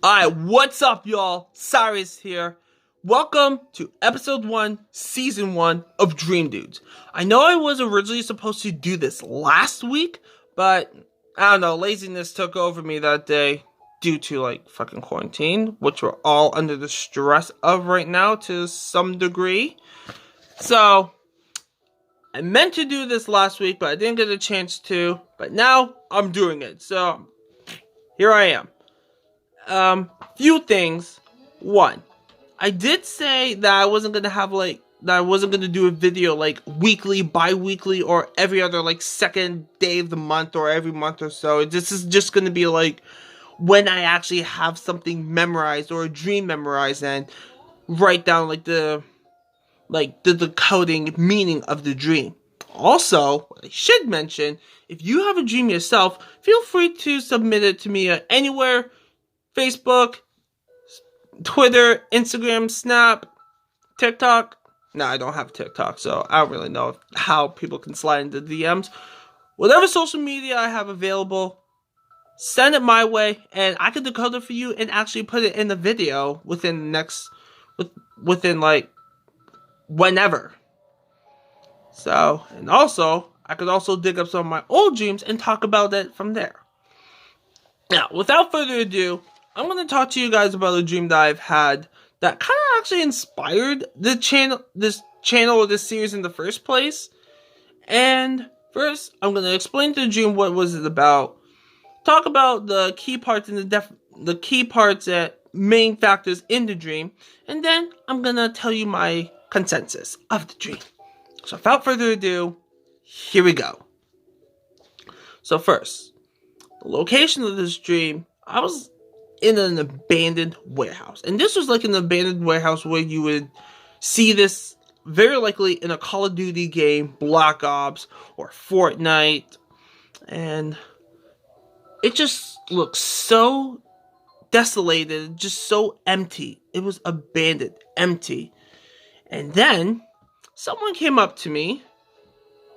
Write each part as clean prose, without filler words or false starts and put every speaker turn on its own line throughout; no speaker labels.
Alright, what's up, y'all? Cyrus here. Welcome to episode 1, season 1 of Dream Dudes. I know I was originally supposed to do this last week, but I don't know, laziness took over me that day due to fucking quarantine, which we're all under the stress of right now to some degree. So, I meant to do this last week, but I didn't get a chance to, but now I'm doing it. So, here I am. Few things. One, I did say that I wasn't gonna have that I wasn't gonna do a video weekly, bi-weekly, or every other second day of the month or every month or so. This is just gonna be when I actually have something memorized or a dream memorized and write down the decoding meaning of the dream. Also, I should mention, if you have a dream yourself, feel free to submit it to me anywhere. Facebook, Twitter, Instagram, Snap, TikTok. No, I don't have TikTok, so I don't really know how people can slide into DMs. Whatever social media I have available, send it my way, and I can decode it for you and actually put it in the video within whenever. So, and also, I could also dig up some of my old dreams and talk about it from there. Now, without further ado, I'm going to talk to you guys about a dream that I've had that kind of actually inspired this channel or this series in the first place. And first, I'm going to explain to the dream what was it about, talk about the key parts and the key parts and main factors in the dream, and then I'm going to tell you my consensus of the dream. So without further ado, here we go. So first, the location of this dream, I was in an abandoned warehouse. And this was an abandoned warehouse where you would see this very likely in a Call of Duty game, Black Ops, or Fortnite. And it just looked so desolated, just so empty. It was abandoned, empty. And then someone came up to me,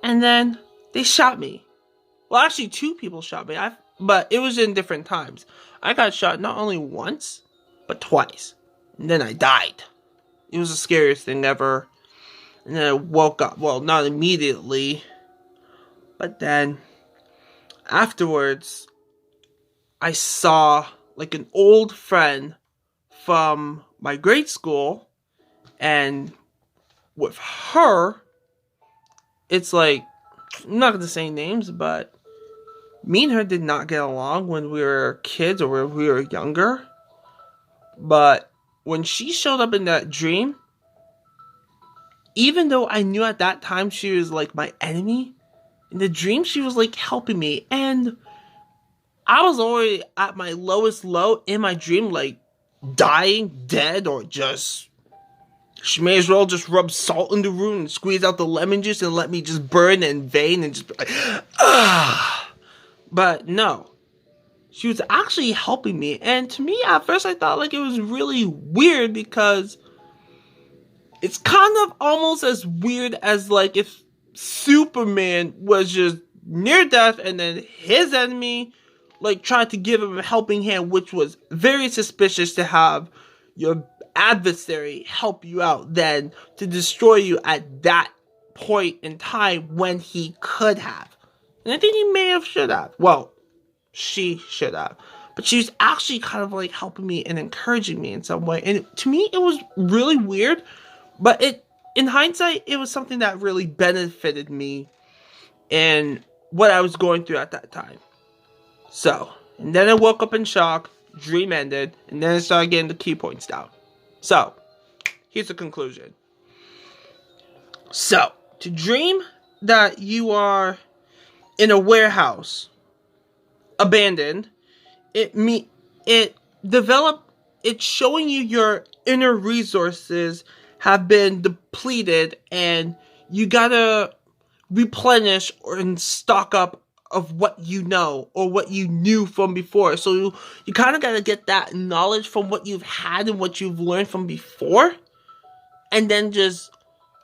and then they shot me. Well, actually, two people shot me, but it was in different times. I got shot not only once, but twice. And then I died. It was the scariest thing ever. And then I woke up. Well, not immediately. But then, afterwards, I saw an old friend from my grade school. And with her, it's I'm not going to say names, but me and her did not get along when we were kids or when we were younger. But when she showed up in that dream, even though I knew at that time she was my enemy, in the dream she was helping me. And I was already at my lowest low in my dream, dying, dead, or just... She may as well just rub salt in the wound and squeeze out the lemon juice and let me just burn in vain and just be But no, she was actually helping me. And to me, at first, I thought it was really weird because it's kind of almost as weird as if Superman was just near death and then his enemy tried to give him a helping hand, which was very suspicious to have your adversary help you out than to destroy you at that point in time when he could have. And I think he may have should have. Well, she should have. But she was actually kind of helping me and encouraging me in some way. And to me, it was really weird. But in hindsight, it was something that really benefited me in what I was going through at that time. So, and then I woke up in shock, dream ended, and then I started getting the key points down. So, here's the conclusion. So, to dream that you are in a warehouse, abandoned, it's showing you your inner resources have been depleted and you gotta replenish and stock up of what you know or what you knew from before. So you kind of gotta get that knowledge from what you've had and what you've learned from before, and then just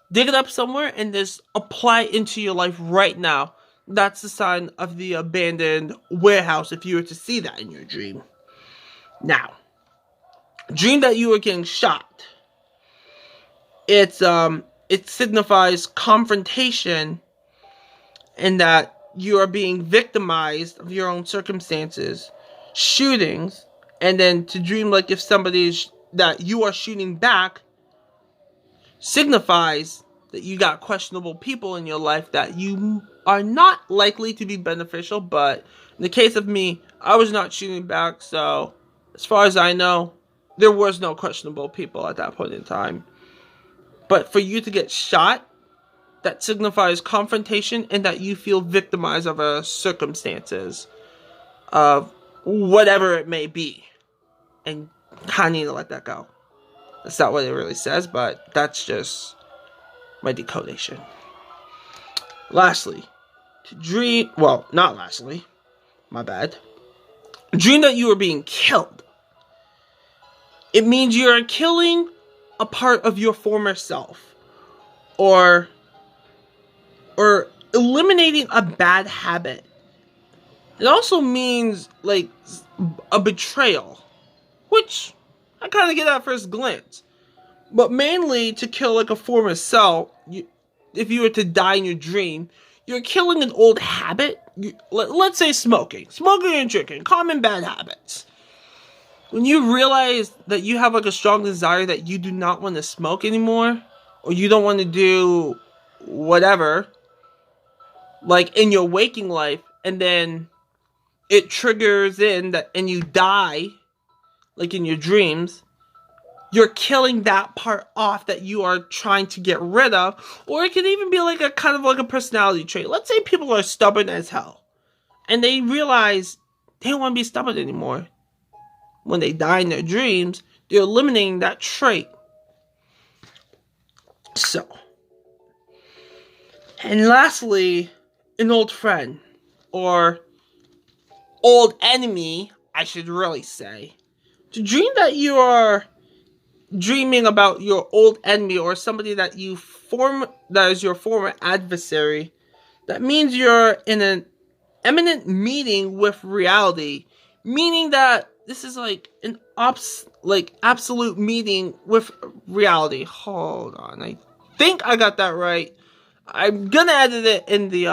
dig it up somewhere and just apply it into your life right now. That's the sign of the abandoned warehouse if you were to see that in your dream. Now, dream that you are getting shot. It signifies confrontation, and that you are being victimized of your own circumstances, shootings, and then to dream like if somebody's that you are shooting back signifies that you got questionable people in your life that you are not likely to be beneficial. But in the case of me, I was not shooting back, so as far as I know, there was no questionable people at that point in time. But for you to get shot, that signifies confrontation and that you feel victimized of a circumstances of whatever it may be. And kind of need to let that go. That's not what it really says, but that's just my decodation. Lastly, to dream, well, not lastly, my bad. Dream that you are being killed. It means you are killing a part of your former self, or eliminating a bad habit. It also means like a betrayal, which I kind of get at first glance. But mainly to kill like a former self. If you were to die in your dream, you're killing an old habit. Let's say smoking and drinking, common bad habits. When you realize that you have like a strong desire that you do not want to smoke anymore, or you don't want to do whatever, like in your waking life, and then it triggers in that and you die, like in your dreams, you're killing that part off that you are trying to get rid of. Or it can even be like a kind of like a personality trait. Let's say people are stubborn as hell, and they realize they don't want to be stubborn anymore. When they die in their dreams, they're eliminating that trait. So, and lastly, an old friend, or old enemy, I should really say. To dream that you are dreaming about your old enemy, or somebody that that is your former adversary, that means you're in an imminent meeting with reality, meaning that this is like an absolute meeting with reality. Hold on, I think I got that right. I'm gonna edit it in the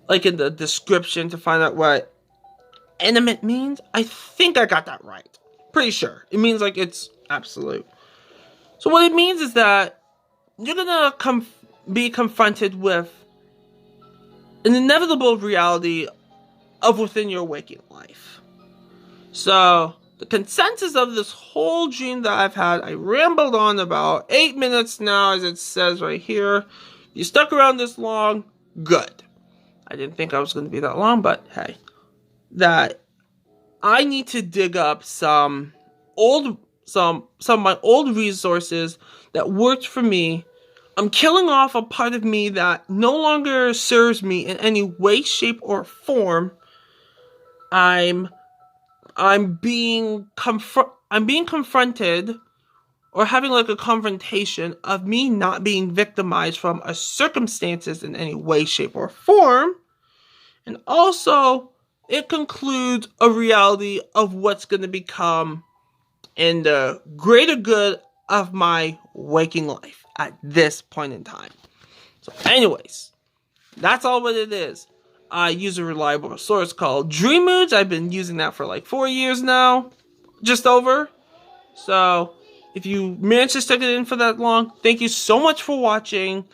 in the description to find out what intimate means. I think I got that right. Pretty sure. It means like it's absolute. So what it means is that you're gonna be confronted with an inevitable reality of within your waking life. So the consensus of this whole dream that I've had, I rambled on about 8 minutes now, as it says right here. You stuck around this long, good. I didn't think I was going to be that long, but hey. That I need to dig up some of my old resources that worked for me. I'm killing off a part of me that no longer serves me in any way, shape, or form. I'm being confronted, or having like a confrontation of me not being victimized from a circumstances in any way, shape, or form. And also, it concludes a reality of what's going to become in the greater good of my waking life at this point in time. So anyways, that's all what it is. I use a reliable source called Dream Moods. I've been using that for like 4 years now, just over. So if you managed to stick it in for that long, thank you so much for watching.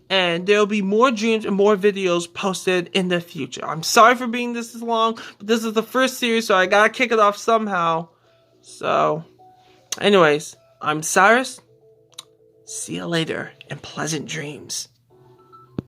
And there will be more dreams and more videos posted in the future. I'm sorry for being this long, but this is the first series, so I gotta kick it off somehow. So, anyways, I'm Cyrus. See you later, and pleasant dreams.